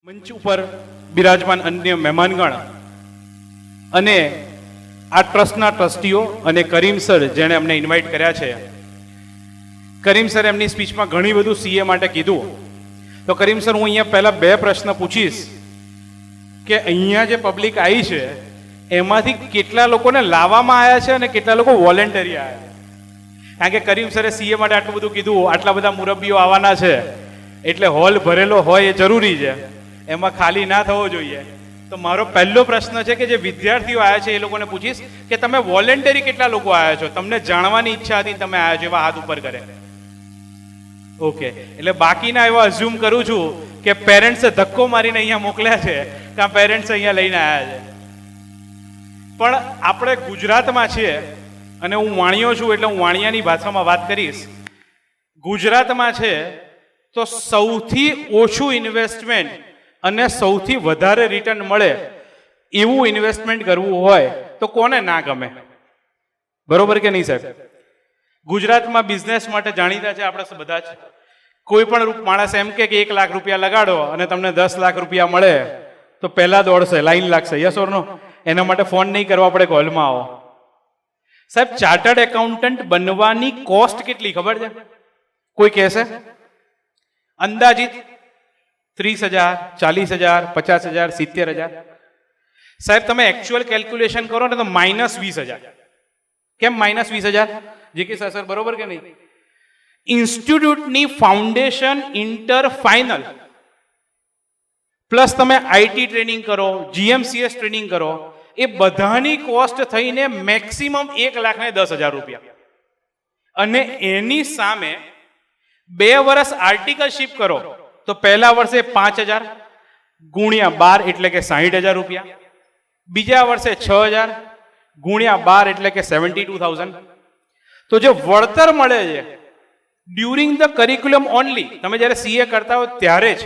મંચ ઉપર બિરાજમાન અન્ય મહેમાનગણ અને આ ટ્રસ્ટના ટ્રસ્ટીઓ અને કરીમ સર જેણે અમને ઇન્વાઇટ કર્યા છે. કરીમ સર એમની સ્પીચમાં ઘણી બધું સીએ માટે કીધું. તો કરીમ સર, હું અહીંયા પહેલા બે પ્રશ્ન પૂછીશ કે અહીંયા જે પબ્લિક આવી છે એમાંથી કેટલા લોકોને લાવવામાં આવ્યા છે અને કેટલા લોકો વોલેન્ટરી આવ્યા છે? કારણ કે કરીમ સરે સીએ માટે આટલું બધું કીધું, આટલા બધા મુરબ્બીઓ આવવાના છે એટલે હોલ ભરેલો હોય એ જરૂરી છે, એમાં ખાલી ના થવો જોઈએ. તો મારો પહેલો પ્રશ્ન છે કે જે વિદ્યાર્થીઓ આવ્યા છે એ લોકોને પૂછીશ કે તમે વોલેન્ટરી કેટલા લોકો આવ્યા છો? તમને જાણવાની ઈચ્છા હતી, તમે આવ્યા છો, એવા હાથ ઉપર કરે. ઓકે, એટલે બાકીના એવા અઝ્યુમ કરું છું કે પેરેન્ટ્સે ધક્કો મારીને અહીંયા મોકલ્યા છે કે આ પેરેન્ટ્સ અહીંયા લઈને આવ્યા છે. પણ આપણે ગુજરાતમાં છીએ અને હું વાણિયો છું એટલે હું વાણિયાની ભાષામાં વાત કરીશ. ગુજરાતમાં છે તો સૌથી ઓછું ઇન્વેસ્ટમેન્ટ અને સૌથી વધારે રિટર્ન મળે એવું ઇન્વેસ્ટમેન્ટ કરવું હોય તો કોને ના ગમે? બરોબર કે નહીં સાહેબ? ગુજરાતમાં બિઝનેસ માટે જાણીતા છે આપણે બધા જ. કોઈ પણ માણસ એમ કે 1 લાખ રૂપિયા લગાડો અને તમને 10 લાખ રૂપિયા મળે તો પહેલા દોડશે, લાઈન લાગશે. યસ ઓર નો? એના માટે ફોન નહીં કરવા પડે, કોલમાં આવો. સાહેબ, ચાર્ટર્ડ એકાઉન્ટન્ટ બનવાની કોસ્ટ કેટલી ખબર છે? કોઈ કહેશે? અંદાજિત 30,000, 40,000, 50,000, 70,000. સાહેબ, તમે એકચ્યુઅલ કેલ્ક્યુલેશન કરો ને તો -20,000. કેમ -20,000? જે કે સર બરોબર કે નહીં? ઇન્સ્ટિટ્યૂટની ફાઉન્ડેશન, ઇન્ટર, ફાઇનલ પ્લસ તમે આઈટી ટ્રેનિંગ કરો, જીએમસીએસ ટ્રેનિંગ કરો, એ બધાની કોસ્ટ થઈને મેક્સિમમ 1,10,000 રૂપિયા. અને એની સામે 2 વર્ષ આર્ટિકલશીપ કરો તો પહેલા વર્ષે 5,000 ગુણ્યા 12 એટલે કે 60,000 રૂપિયા. બીજા વર્ષે 6,000 ગુણ્યા 12 એટલે કે 72,000. તો જે વળતર મળે છે ડ્યુરિંગ ધ કરિક્યુલમ ઓનલી, તમે જ્યારે સીએ કરતા હો ત્યારે જ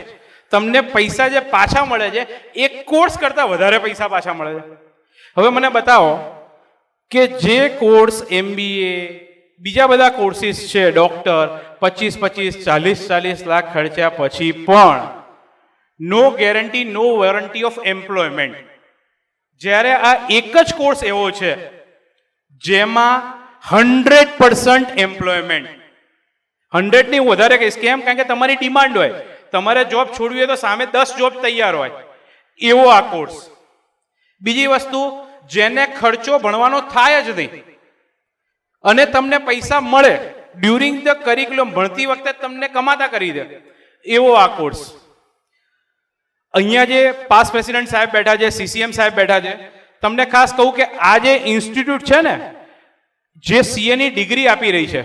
તમને પૈસા જે પાછા મળે છે એક કોર્સ કરતા વધારે પૈસા પાછા મળે છે. હવે મને બતાવો કે જે કોર્સ MBA, બીજા બધા કોર્સિસ છે, ડોક્ટર, 25-25, 40-40 લાખ ખર્ચ્યા પછી પણ no guarantee, no warranty of employment. જ્યારે આ એક જ કોર્સ એવો છે જેમાં 100% એમ્પ્લોયમેન્ટ. 100 ની વધારે કહીશ. કેમ? કારણ કે તમારી ડિમાન્ડ હોય, તમારે જોબ છોડવી હોય તો સામે 10 જોબ તૈયાર હોય, એવો આ કોર્સ. બીજી વસ્તુ, જેને ખર્ચો ભણવાનો થાય જ નહીં અને તમને પૈસા મળે ડ્યુરિંગ ધ કરિક્યુલમ, ભણતી વખતે તમને કમાતા કરી દે, એવો આ કોર્સ. અહીંયા જે પાસ પ્રેસિડેન્ટ સાહેબ બેઠા છે, CCM સાહેબ બેઠા છે, તમને ખાસ કહું કે આ જે ઇન્સ્ટિટ્યૂટ છે ને, જે CA ની ડિગ્રી આપી રહી છે,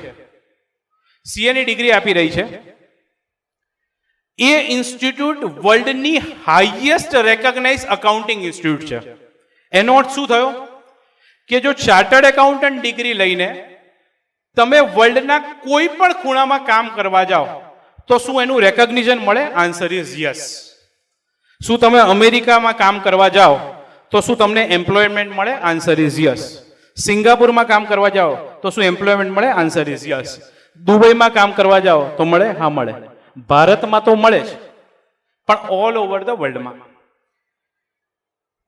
CA ની ડિગ્રી આપી રહી છે, એ ઇન્સ્ટિટ્યૂટ વર્લ્ડની હાઈએસ્ટ રેકગ્નાઇઝ અકાઉન્ટિંગ ઇન્સ્ટિટ્યૂટ છે. એનો અર્થ શું થયો? કે જો ચાર્ટર્ડ એકાઉન્ટન્ટ ડિગ્રી લઈને તમે વર્લ્ડના કોઈ પણ ખૂણામાં કામ કરવા જાઓ તો શું એનું રેકગ્નિશન મળે? Answer is yes. શું તમે અમેરિકામાં કામ કરવા જાઓ તો શું તમને એમ્પ્લોયમેન્ટ મળે? Answer is yes. સિંગાપુરમાં કામ કરવા જાઓ તો શું એમ્પ્લોયમેન્ટ મળે? Answer is yes. દુબઈમાં કામ કરવા જાઓ તો મળે? હા, મળે. ભારતમાં તો મળે જ, પણ ઓલ ઓવર ધ વર્લ્ડમાં.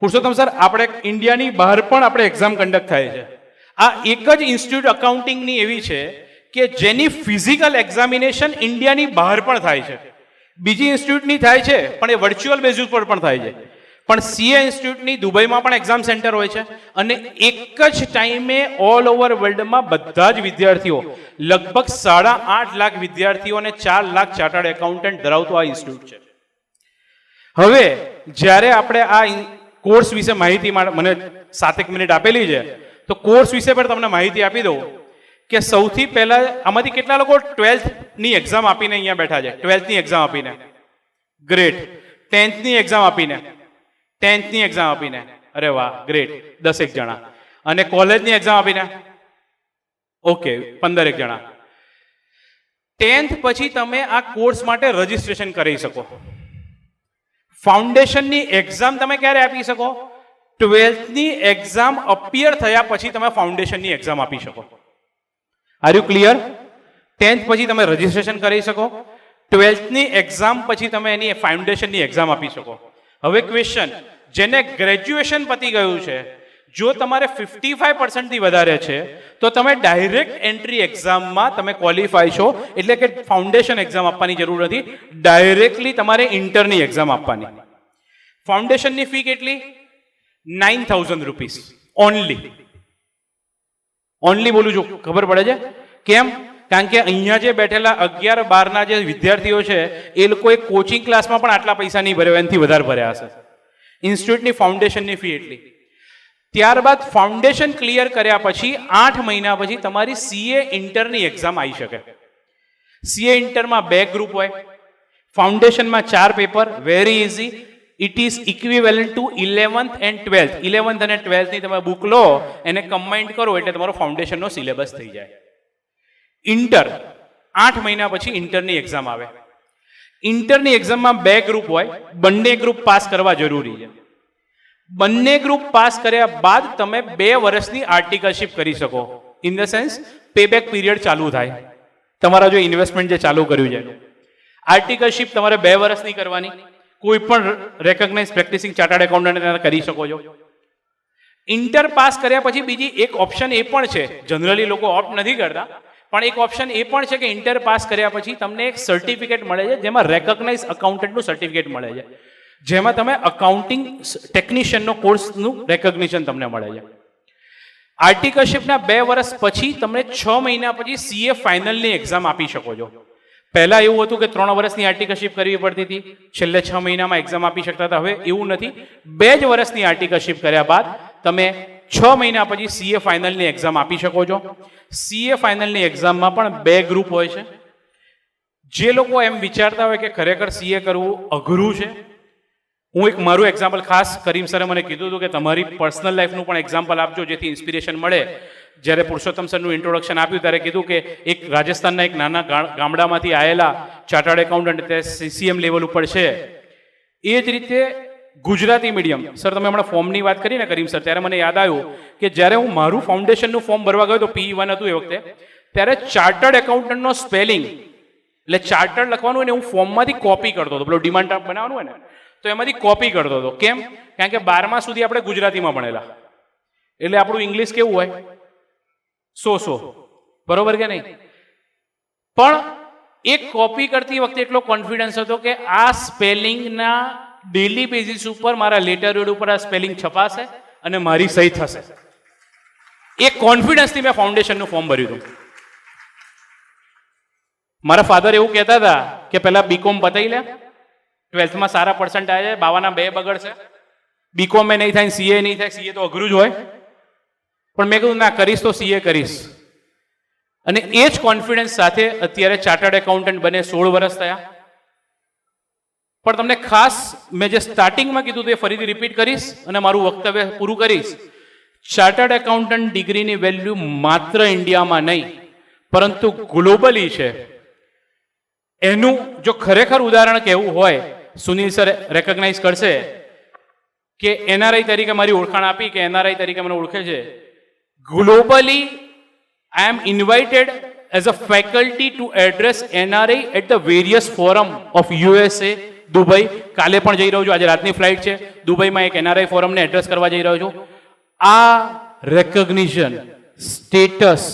પુરુષોત્તમ સર, આપણે ઇન્ડિયાની બહાર પણ આપણે એક્ઝામ કન્ડક્ટ થાય છે. આ એક જ ઇન્સ્ટિટ્યૂટ અકાઉન્ટિંગની એવી છે કે જેની ફિઝિકલ એક્ઝામિનેશન ઇન્ડિયાની બહાર પણ થાય છે. બીજી ઇન્સ્ટિટ્યૂટની થાય છે પણ એ વર્ચ્યુઅલ બેઝિસ પર પણ થાય છે. પણ CA ઇન્સ્ટિટ્યૂટની દુબઈમાં પણ એક્ઝામ સેન્ટર હોય છે અને એક જ ટાઈમે ઓલ ઓવર વર્લ્ડમાં બધા જ વિદ્યાર્થીઓ, લગભગ 8.5 લાખ વિદ્યાર્થીઓ અને 4 લાખ ચાર્ટર્ડ એકાઉન્ટન્ટ ધરાવતું આ ઇન્સ્ટિટ્યૂટ છે. હવે જ્યારે આપણે આ કોર્સ વિશે માહિતી મને 7 મિનિટ આપેલી છે તો કોર્સ વિશે પણ તમને માહિતી આપી દઉં કે સૌથી પહેલા આમાંથી કેટલા લોકો 12th ની એક્ઝામ આપીને અહીંયા બેઠા છે? 12th ની એક્ઝામ આપીને? ગ્રેટ. 10th ની એક્ઝામ આપીને? 10th ની એક્ઝામ આપીને? અરે વાહ, ગ્રેટ. 10 જણા. અને કોલેજની એક્ઝામ આપીને? ઓકે, 15 જણા. 10th પછી તમે આ કોર્સ માટે રજીસ્ટ્રેશન કરી શકો. ફાઉન્ડેશનની એક્ઝામ તમે ક્યારે આપી શકો? 12th ની એક્ઝામ અપિયર થયા પછી તમે ફાઉન્ડેશનની એક્ઝામ આપી શકો. Are you clear? 10th પછી તમે રજીસ્ટ્રેશન કરી શકો. ટ્વેલ્થની એક્ઝામ પછી તમે એની ફાઉન્ડેશનની એક્ઝામ આપી શકો. હવે ક્વેશ્ચન, જેને ગ્રેજ્યુએશન પતી ગયું છે, જો તમારે 55% થી વધારે છે તો તમે ડાયરેક્ટ એન્ટ્રી એક્ઝામમાં તમે ક્વોલિફાય છો, એટલે કે ફાઉન્ડેશન એક્ઝામ આપવાની જરૂર નથી, ડાયરેક્ટલી તમારે ઇન્ટરની એક્ઝામ આપવાની. ફાઉન્ડેશનની ફી કેટલી? 9,000 રૂપીસ ઓનલી બોલું છું, ખબર પડે છે કેમ? કારણ કે અહીંયા જે બેઠેલા 11-12ના જે વિદ્યાર્થીઓ છે એ લોકોએ કોચિંગ ક્લાસમાં પણ આટલા પૈસા નહીં ભર્યા, એનાથી વધારે ભર્યા હશે. ઇન્સ્ટિટ્યૂટની ફાઉન્ડેશનની ફી એટલી. ત્યારબાદ ફાઉન્ડેશન ક્લિયર કર્યા પછી 8 મહિના પછી તમારી સીએ ઇન્ટરની એક્ઝામ આવી શકે. સીએ ઇન્ટરમાં 2 ગ્રુપ હોય, ફાઉન્ડેશનમાં 4 paper, very easy. It is equivalent two 11th and 12th. 11th અને 12th ની તમે બુક લો, એને કમ્બાઇન્ડ કરો એટલે તમારો ફાઉન્ડેશનનો સિલેબસ થઈ જાય. ઇન્ટર 8 મહિના પછી ઇન્ટરની એક્ઝામ આવે. ઇન્ટરની એક્ઝામમાં 2 ગ્રુપ હોય, બંને ગ્રુપ પાસ કરવા જરૂરી છે. બંને ગ્રુપ પાસ કર્યા બાદ તમે 2 વર્ષની આર્ટિકલશિપ કરી શકો. ઇન ધ સેન્સ પેબેક પીરિયડ ચાલુ થાય, તમારા જો ઇન્વેસ્ટમેન્ટ જે ચાલુ કર્યું છે. આર્ટિકલશિપ તમારે 2 વર્ષની કરવાની. કોઈ પણ રેકગ્નાઇઝ પ્રેક્ટિસિંગ ચાર્ટર્ડ એકાઉન્ટન્ટ કરી શકો છો. ઇન્ટર પાસ કર્યા પછી બીજી એક ઓપ્શન એ પણ છે, જનરલી લોકો ઓપ્ટ નથી કરતા, પણ એક ઓપ્શન એ પણ છે કે ઇન્ટર પાસ કર્યા પછી તમને એક સર્ટિફિકેટ મળે છે, જેમાં રેકગ્નાઇઝ અકાઉન્ટન્ટનું સર્ટિફિકેટ મળે છે, જેમાં તમે અકાઉન્ટિંગ ટેકનિશિયનનો કોર્સનું રેકગ્નિશન તમને મળે છે. આર્ટિકલશિપના 2 વર્ષ પછી તમને 6 મહિના પછી સીએ ફાઇનલની એક્ઝામ આપી શકો છો. પહેલા એવું હતું કે 3 વર્ષની આર્ટિકલશિપ કરવી પડતી હતી, છેલ્લે 6 મહિનામાં એક્ઝામ આપી શકતા હતા. હવે એવું નથી, 2 જ વર્ષની આર્ટિકલશિપ કર્યા બાદ તમે 6 મહિના પછી સીએ ફાઇનલની એક્ઝામ આપી શકો છો. સીએ ફાઇનલની એક્ઝામમાં પણ 2 ગ્રુપ હોય છે. જે લોકો એમ વિચારતા હોય કે ખરેખર સીએ કરવું અઘરું છે, હું એક મારું એક્ઝામ્પલ ખાસ કરીમ સરે મને કીધું હતું કે તમારી પર્સનલ લાઈફનું પણ એક્ઝામ્પલ આપજો, જેથી ઇન્સ્પિરેશન મળે. જ્યારે પુરુષોત્તમ સરનું ઇન્ટ્રોડક્શન આપ્યું ત્યારે કીધું કે એક રાજસ્થાનના એક નાના ગામડામાંથી આવેલા ચાર્ટર્ડ એકાઉન્ટન્ટ તે સીસીએમ લેવલ ઉપર છે. એ જ રીતે ગુજરાતી મીડિયમ, સર તમે હમણાં ફોર્મની વાત કરી ને કરીમ સર, ત્યારે મને યાદ આવ્યું કે જ્યારે હું મારું ફાઉન્ડેશનનું ફોર્મ ભરવા ગયો તો PE1 હતું એ વખતે, ત્યારે ચાર્ટર્ડ એકાઉન્ટન્ટનો સ્પેલિંગ, એટલે ચાર્ટર્ડ લખવાનું હોય ને હું ફોર્મમાંથી કોપી કરતો હતો, પેલો ડિમાન્ડ ડ્રાફ્ટ બનાવવાનું હોય ને તો એમાંથી કોપી કરતો હતો. કેમ? કારણ કે 12મા સુધી આપણે ગુજરાતીમાં ભણેલા, એટલે આપણું ઇંગ્લિશ કેવું હોય, સો બરોબર કે નહીં? પણ એક કોપી કરતી વખતે એટલો કોન્ફિડન્સ હતો કે આ સ્પેલિંગના ડેલી બેઝિસ ઉપર મારા લેટર પેડ ઉપર આ સ્પેલિંગ છપાશે અને મારી સહી થશે. એ કોન્ફિડન્સથી મેં ફાઉન્ડેશનનું ફોર્મ ભર્યું હતું. મારા ફાધર એવું કહેતા હતા કે પહેલા બીકોમ પતાવી લે, 12થમાં સારા પર્સન્ટ આવ્યા છે, બાવાના 2 બગડશે, બીકોમ એ નહીં થાય, સીએ નહીં થાય, સીએ તો અઘરું જ હોય. પણ મેં કીધું ના, કરીશ તો સીએ કરીશ. અને એ જ કોન્ફિડન્સ સાથે અત્યારે ચાર્ટર્ડ એકાઉન્ટન્ટ બને 16 વર્ષ થયા. પણ તમને ખાસ મેં જે સ્ટાર્ટિંગમાં કીધું તે ફરીથી રિપીટ કરીશ અને મારું વક્તવ્ય પૂરું કરીશ. ચાર્ટર્ડ એકાઉન્ટન્ટ ડિગ્રીની વેલ્યુ માત્ર ઇન્ડિયામાં નહીં પરંતુ ગ્લોબલી છે. એનું જો ખરેખર ઉદાહરણ કહેવું હોય, સુનિલ સર રેકગ્નાઇઝ કરશે કે એનઆરઆઈ તરીકે મારી ઓળખાણ આપી કે એનઆરઆઈ તરીકે મને ઓળખે છે. Globally, I am invited as a faculty to address NRI at the various forum of USA, Dubai. કાલે પણ જઈ રહ્યો છું, આજે રાતની ફ્લાઇટ છે, દુબઈમાં એક NRI ફોરમને એડ્રેસ કરવા જઈ રહ્યો છું. આ રેકગ્નિશન સ્ટેટસ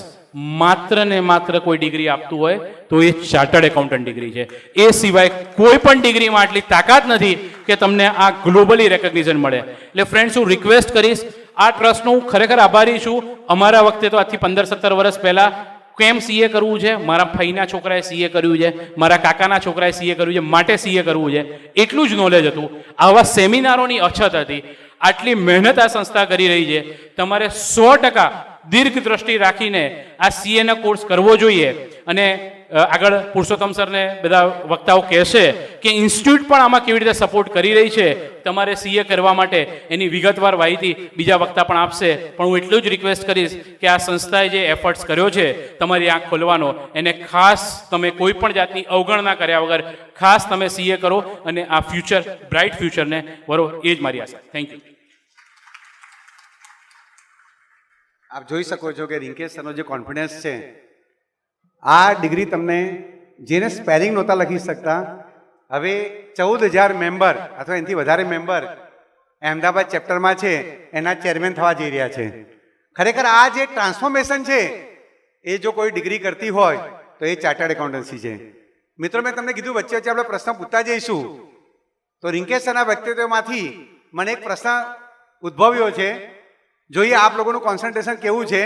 માત્ર ને માત્ર કોઈ ડિગ્રી આપતું હોય તો એ ચાર્ટર્ડ એકાઉન્ટન્ટ ડિગ્રી છે. એ સિવાય કોઈ પણ ડિગ્રીમાં આટલી તાકાત નથી કે તમને આ ગ્લોબલી રેકગ્નિશન મળે. એટલે ફ્રેન્ડ્સ, હું રિક્વેસ્ટ કરીશ, આ ટ્રસ્ટનો હું ખરેખર આભારી છું. અમારા વખતે તો આજથી 15-17 વર્ષ પહેલા કેમ સીએ કરવું છે, મારા ભાઈના છોકરાએ સીએ કર્યું છે, મારા કાકાના છોકરાએ સીએ કર્યું છે, માટે સીએ કરવું છે, એટલું જ નોલેજ હતું. આવા સેમિનારોની અછત હતી. આટલી મહેનત આ સંસ્થા કરી રહી છે. તમારે 100% દીર્ઘ દ્રષ્ટિ રાખીને આ સીએનો કોર્સ કરવો જોઈએ. અને આગળ પુરુષોત્તમ સરને બધા વક્તાઓ કહેશે કે ઇન્સ્ટિટ્યૂટ પણ આમાં કેવી રીતે સપોર્ટ કરી રહી છે. તમારે સીએ કરવા માટે એની વિગતવાર માહિતી બીજા વક્તા પણ આપશે. પણ હું એટલું જ રિક્વેસ્ટ કરીશ કે આ સંસ્થાએ જે એફર્ટ્સ કર્યો છે તમારી આંખ ખોલવાનો, એને ખાસ તમે કોઈ પણ જાતની અવગણના કર્યા વગર ખાસ તમે સીએ કરો અને આ ફ્યુચર, બ્રાઇટ ફ્યુચરને વરો, એ જ મારી આશા. Thank you. આપ જોઈ શકો છો કે રિંકેશ સરનો જે કોન્ફિડન્સ છે, આ ડિગ્રી તમને જેને સ્પેલિંગ નહોતા લખી શકતા, હવે 14,000 મેમ્બર અથવા એનાથી વધારે મેમ્બર અહેમદાબાદ ચેપ્ટરમાં છે, એના ચેરમેન થવા જઈ રહ્યા છે. ખરેખર આ જે ટ્રાન્સફોર્મેશન છે એ જો કોઈ ડિગ્રી કરતી હોય તો એ ચાર્ટર્ડ એકાઉન્ટન્સી છે. મિત્રો, મેં તમને કીધું વચ્ચે વચ્ચે આપણે પ્રશ્ન પૂછતા જઈશું. તો રિંકેશ સરના વ્યક્તિત્વમાંથી મને એક પ્રશ્ન ઉદ્ભવ્યો છે. જોઈએ આપ લોકોનું કોન્સન્ટ્રેશન કેવું છે.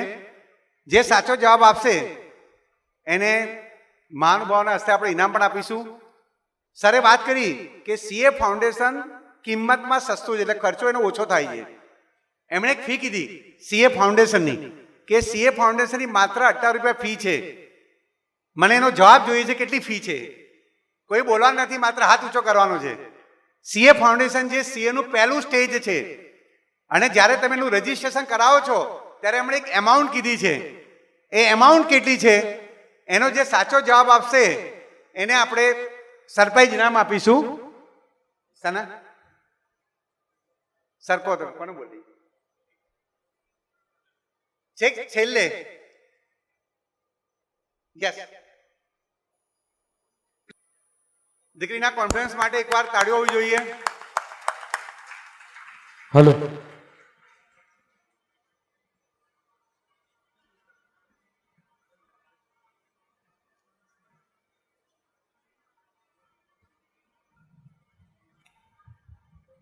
જે સાચો જવાબ આપશે એને મહાનુભાવોના હસ્તે આપણે ઇનામ પણ આપીશું. સરે વાત કરી કે સીએ ફાઉન્ડેશન કિંમતમાં સસ્તું છે, એટલે ખર્ચો એનો ઓછો થાય છે. એમણે એક ફી કીધી સીએ ફાઉન્ડેશનની, કે સીએ ફાઉન્ડેશનની માત્ર 18 રૂપિયા ફી છે. મને એનો જવાબ જોઈએ છે કેટલી ફી છે. કોઈ બોલવાનું નથી, માત્ર હાથ ઊંચો કરવાનો છે. સીએ ફાઉન્ડેશન જે સીએ નું પહેલું સ્ટેજ છે, અને જ્યારે તમે એનું રજીસ્ટ્રેશન કરાવો છો ત્યારે એમણે એક એમાઉન્ટ કીધી છે. એ એમાઉન્ટ કેટલી છે એનો જે સાચો જવાબ આપશે એને આપણે સરપ્રાઈઝ ઇનામ આપીશું. સના સરકો તો કોને બોલી છેક છેલ્લે. યસ, દીકરીના કોન્ફિડન્સ માટે એકવાર તાળીઓ હોવી જોઈએ. हेलो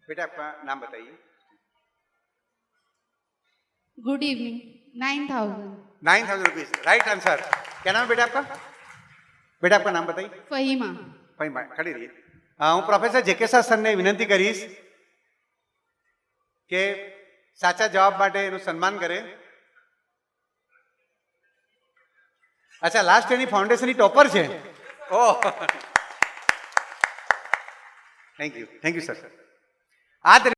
बेटा आपका नाम बताइए. Good evening. 9,000. 9,000 rupees. Right answer. क्या नाम है बेटा आपका? बेटा आपका नाम बताइए. फहीमा. ફાઈન, ખડી રહીએ. હું પ્રોફેસર જેકે સરને વિનંતી કરીશ કે સાચા જવાબ માટે એનું સન્માન કરે. અચ્છા, લાસ્ટ એની ફાઉન્ડેશનની ટોપર છે. ઓહ, થેન્ક યુ સર. આ